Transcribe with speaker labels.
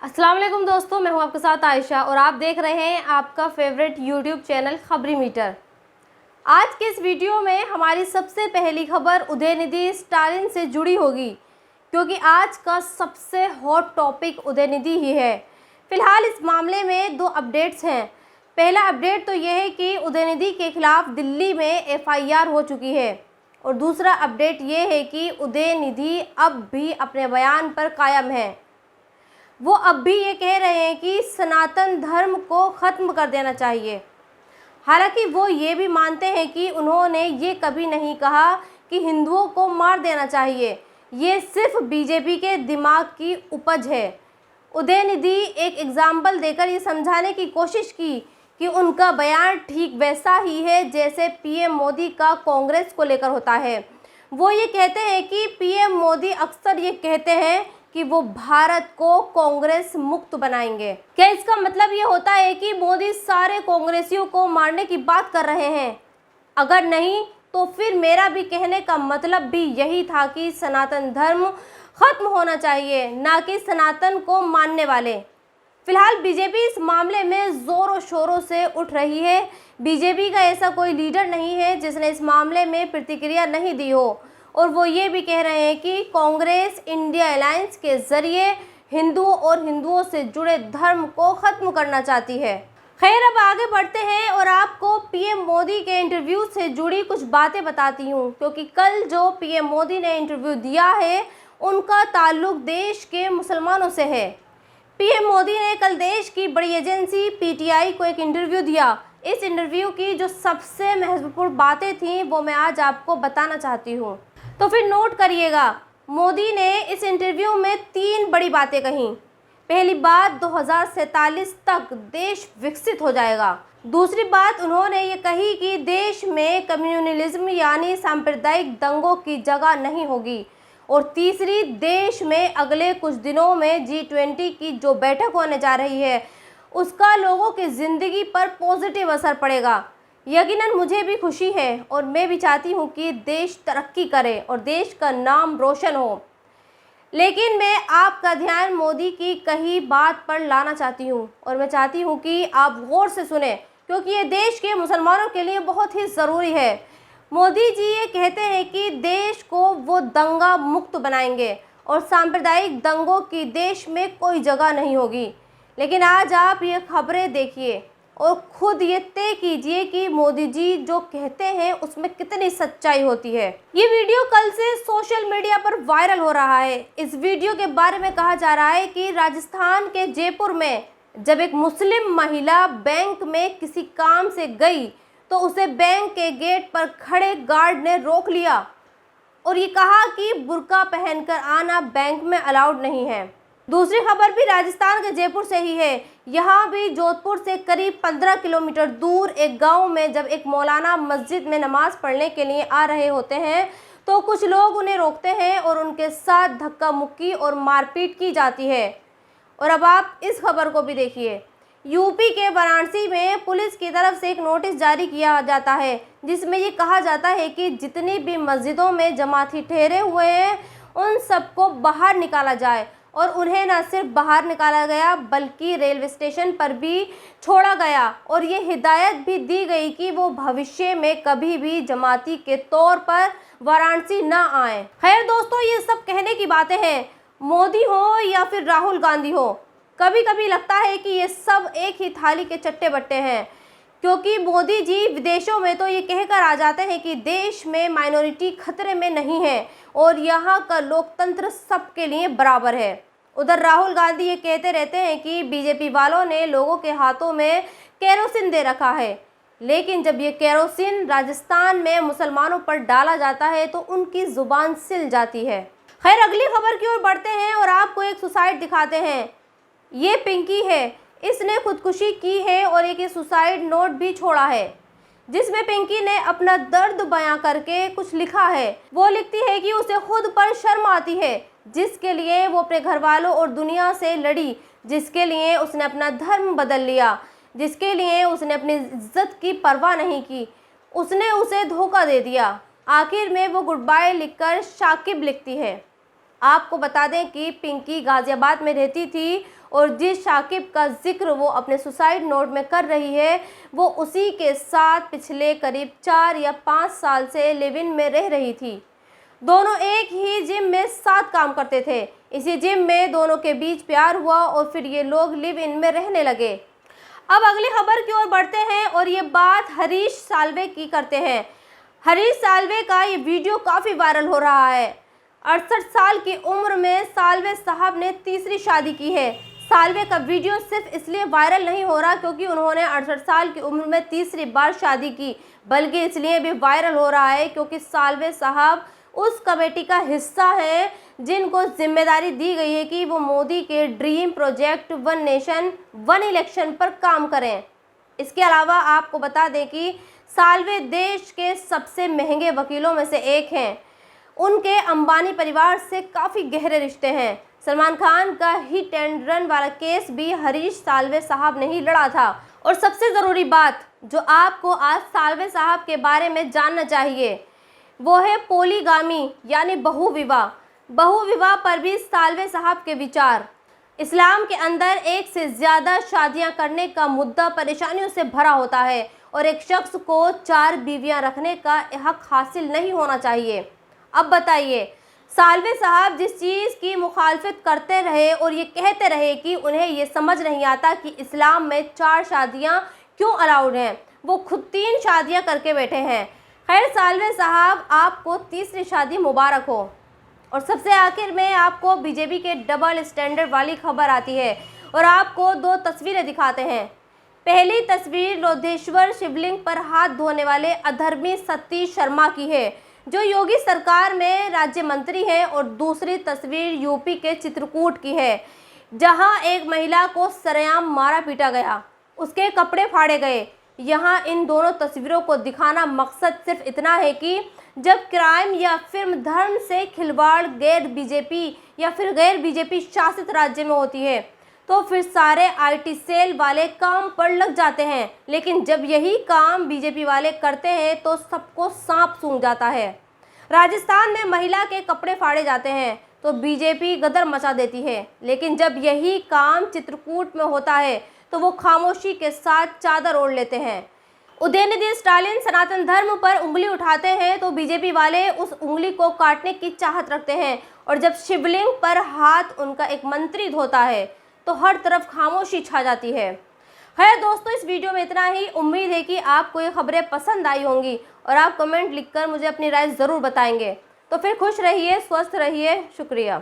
Speaker 1: अस्सलाम वालेकुम दोस्तों, मैं हूं आपके साथ आयशा और आप देख रहे हैं आपका फेवरेट यूट्यूब चैनल खबरी मीटर। आज के इस वीडियो में हमारी सबसे पहली खबर उदयनिधि स्टालिन से जुड़ी होगी, क्योंकि आज का सबसे हॉट टॉपिक उदयनिधि ही है। फिलहाल इस मामले में दो अपडेट्स हैं। पहला अपडेट तो यह है कि उदयनिधि के खिलाफ दिल्ली में एफआईआर हो चुकी है और दूसरा अपडेट ये है कि उदयनिधि अब भी अपने बयान पर कायम है। वो अब भी ये कह रहे हैं कि सनातन धर्म को ख़त्म कर देना चाहिए। हालांकि वो ये भी मानते हैं कि उन्होंने ये कभी नहीं कहा कि हिंदुओं को मार देना चाहिए, ये सिर्फ बीजेपी के दिमाग की उपज है। उदयनिधि एक एग्जाम्पल देकर ये समझाने की कोशिश की कि उनका बयान ठीक वैसा ही है जैसे पीएम मोदी का कांग्रेस को लेकर होता है। वो ये कहते हैं कि पीएम मोदी अक्सर ये कहते हैं कि वो भारत को कांग्रेस मुक्त बनाएंगे। क्या इसका मतलब ये होता है कि मोदी सारे कांग्रेसियों को मारने की बात कर रहे हैं? अगर नहीं तो फिर मेरा भी कहने का मतलब भी यही था कि सनातन धर्म खत्म होना चाहिए, ना कि सनातन को मानने वाले। फिलहाल बीजेपी इस मामले में जोरों शोरों से उठ रही है। बीजेपी का ऐसा कोई लीडर नहीं है जिसने इस मामले में प्रतिक्रिया नहीं दी हो और वो ये भी कह रहे हैं कि कांग्रेस इंडिया अलायंस के जरिए हिंदुओं और हिंदुओं से जुड़े धर्म को ख़त्म करना चाहती है। खैर, अब आगे बढ़ते हैं और आपको पीएम मोदी के इंटरव्यू से जुड़ी कुछ बातें बताती हूँ, क्योंकि कल जो पीएम मोदी ने इंटरव्यू दिया है उनका ताल्लुक देश के मुसलमानों से है। पीएम मोदी ने कल देश की बड़ी एजेंसी पीटीआई को एक इंटरव्यू दिया। इस इंटरव्यू की जो सबसे महत्वपूर्ण बातें थीं वो मैं आज आपको बताना चाहती हूँ, तो फिर नोट करिएगा। मोदी ने इस इंटरव्यू में 3 बड़ी बातें कही। पहली बात, 2047 तक देश विकसित हो जाएगा। दूसरी बात उन्होंने ये कही कि देश में कम्युनलिज्म यानी सांप्रदायिक दंगों की जगह नहीं होगी। और तीसरी, देश में अगले कुछ दिनों में G20 की जो बैठक होने जा रही है उसका लोगों की ज़िंदगी पर पॉजिटिव असर पड़ेगा। यकीनन मुझे भी खुशी है और मैं भी चाहती हूँ कि देश तरक्की करे और देश का नाम रोशन हो। लेकिन मैं आपका ध्यान मोदी की कही बात पर लाना चाहती हूँ और मैं चाहती हूँ कि आप गौर से सुने, क्योंकि ये देश के मुसलमानों के लिए बहुत ही ज़रूरी है। मोदी जी ये कहते हैं कि देश को वो दंगा मुक्त बनाएंगे और सांप्रदायिक दंगों की देश में कोई जगह नहीं होगी। लेकिन आज आप ये खबरें देखिए और खुद ये तय कीजिए कि मोदी जी जो कहते हैं उसमें कितनी सच्चाई होती है। ये वीडियो कल से सोशल मीडिया पर वायरल हो रहा है। इस वीडियो के बारे में कहा जा रहा है कि राजस्थान के जयपुर में जब एक मुस्लिम महिला बैंक में किसी काम से गई तो उसे बैंक के गेट पर खड़े गार्ड ने रोक लिया और ये कहा कि बुर्का पहनकर आना बैंक में अलाउड नहीं है। दूसरी खबर भी राजस्थान के जयपुर से ही है। यहाँ भी जोधपुर से करीब 15 किलोमीटर दूर एक गांव में जब एक मौलाना मस्जिद में नमाज पढ़ने के लिए आ रहे होते हैं तो कुछ लोग उन्हें रोकते हैं और उनके साथ धक्का मुक्की और मारपीट की जाती है। और अब आप इस खबर को भी देखिए। यूपी के वाराणसी में पुलिस की तरफ से एक नोटिस जारी किया जाता है जिसमें ये कहा जाता है कि जितनी भी मस्जिदों में जमाती ठहरे हुए हैं उन सबको बाहर निकाला जाए। और उन्हें न सिर्फ बाहर निकाला गया बल्कि रेलवे स्टेशन पर भी छोड़ा गया और ये हिदायत भी दी गई कि वो भविष्य में कभी भी जमाती के तौर पर वाराणसी न आए। खैर दोस्तों, ये सब कहने की बातें हैं। मोदी हो या फिर राहुल गांधी हो, कभी कभी लगता है कि ये सब एक ही थाली के चट्टे बट्टे हैं, क्योंकि मोदी जी विदेशों में तो ये कहकर आ जाते हैं कि देश में माइनॉरिटी खतरे में नहीं है और यहाँ का लोकतंत्र सबके लिए बराबर है। उधर राहुल गांधी ये कहते रहते हैं कि बीजेपी वालों ने लोगों के हाथों में केरोसिन दे रखा है, लेकिन जब ये केरोसिन राजस्थान में मुसलमानों पर डाला जाता है तो उनकी जुबान सिल जाती है। खैर, अगली खबर की ओर बढ़ते हैं और आपको एक सुसाइड दिखाते हैं। ये पिंकी है, इसने खुदकुशी की है और एक सुसाइड नोट भी छोड़ा है जिसमें पिंकी ने अपना दर्द बयां करके कुछ लिखा है। वो लिखती है कि उसे खुद पर शर्म आती है जिसके लिए वो अपने घर वालों और दुनिया से लड़ी, जिसके लिए उसने अपना धर्म बदल लिया, जिसके लिए उसने अपनी इज्जत की परवाह नहीं की, उसने उसे धोखा दे दिया। आखिर में वो गुड बाय लिखकर शाकिब लिखती है। आपको बता दें कि पिंकी गाजियाबाद में रहती थी और जिस शाकिब का जिक्र वो अपने सुसाइड नोट में कर रही है, वो उसी के साथ पिछले करीब 4 या 5 साल से लिव इन में रह रही थी। दोनों एक ही जिम में साथ काम करते थे। इसी जिम में दोनों के बीच प्यार हुआ और फिर ये लोग लिव इन में रहने लगे। अब अगली खबर की ओर बढ़ते हैं और ये बात हरीश साल्वे की करते हैं। हरीश साल्वे का ये वीडियो काफ़ी वायरल हो रहा है। 68 साल की उम्र में साल्वे साहब ने तीसरी शादी की है। साल्वे का वीडियो सिर्फ इसलिए वायरल नहीं हो रहा क्योंकि उन्होंने 68 साल की उम्र में तीसरी बार शादी की, बल्कि इसलिए भी वायरल हो रहा है क्योंकि साल्वे साहब उस कमेटी का हिस्सा है जिनको जिम्मेदारी दी गई है कि वो मोदी के dream project one nation one election पर काम करें। इसके अलावा आपको बता दें कि साल्वे देश के सबसे महंगे वकीलों में से एक हैं। उनके अंबानी परिवार से काफ़ी गहरे रिश्ते हैं। सलमान खान का हिट एंड रन वाला केस भी हरीश साल्वे साहब ने ही लड़ा था। और सबसे ज़रूरी बात जो आपको आज साल्वे साहब के बारे में जानना चाहिए वो है पोलीगामी यानी बहुविवाह। बहुविवाह पर भी साल्वे साहब के विचार। इस्लाम के अंदर एक से ज़्यादा शादियां करने का मुद्दा परेशानियों से भरा होता है और एक शख्स को 4 बीवियां रखने का हक हासिल नहीं होना चाहिए। अब बताइए, साल्वे साहब जिस चीज़ की मुखालफत करते रहे और ये कहते रहे कि उन्हें ये समझ नहीं आता कि इस्लाम में 4 शादियाँ क्यों अलाउड हैं, वो खुद 3 शादियाँ करके बैठे हैं। खैर साल्वे साहब, आपको तीसरी शादी मुबारक हो। और सबसे आखिर में आपको बीजेपी के डबल स्टैंडर्ड वाली खबर आती है और आपको 2 तस्वीरें दिखाते हैं। पहली तस्वीर लोधेश्वर शिवलिंग पर हाथ धोने वाले अधर्मी सतीश शर्मा की है जो योगी सरकार में राज्य मंत्री हैं, और दूसरी तस्वीर यूपी के चित्रकूट की है जहां एक महिला को सरेआम मारा पीटा गया, उसके कपड़े फाड़े गए। यहाँ इन दोनों तस्वीरों को दिखाना मकसद सिर्फ इतना है कि जब क्राइम या फिर धर्म से खिलवाड़ गैर बीजेपी या फिर गैर बीजेपी शासित राज्य में होती है तो फिर सारे आईटी सेल वाले काम पर लग जाते हैं, लेकिन जब यही काम बीजेपी वाले करते हैं तो सबको सांप सूंघ जाता है। राजस्थान में महिला के कपड़े फाड़े जाते हैं तो बीजेपी गदर मचा देती है, लेकिन जब यही काम चित्रकूट में होता है तो वो खामोशी के साथ चादर ओढ़ लेते हैं। उदयनिधि स्टालिन सनातन धर्म पर उंगली उठाते हैं तो बीजेपी वाले उस उंगली को काटने की चाहत रखते हैं, और जब शिवलिंग पर हाथ उनका एक मंत्री धोता है तो हर तरफ खामोशी छा जाती है। दोस्तों, इस वीडियो में इतना ही। उम्मीद है कि आपको ये खबरें पसंद आई होंगी और आप कमेंट लिखकर मुझे अपनी राय ज़रूर बताएंगे। तो फिर खुश रहिए, स्वस्थ रहिए। शुक्रिया।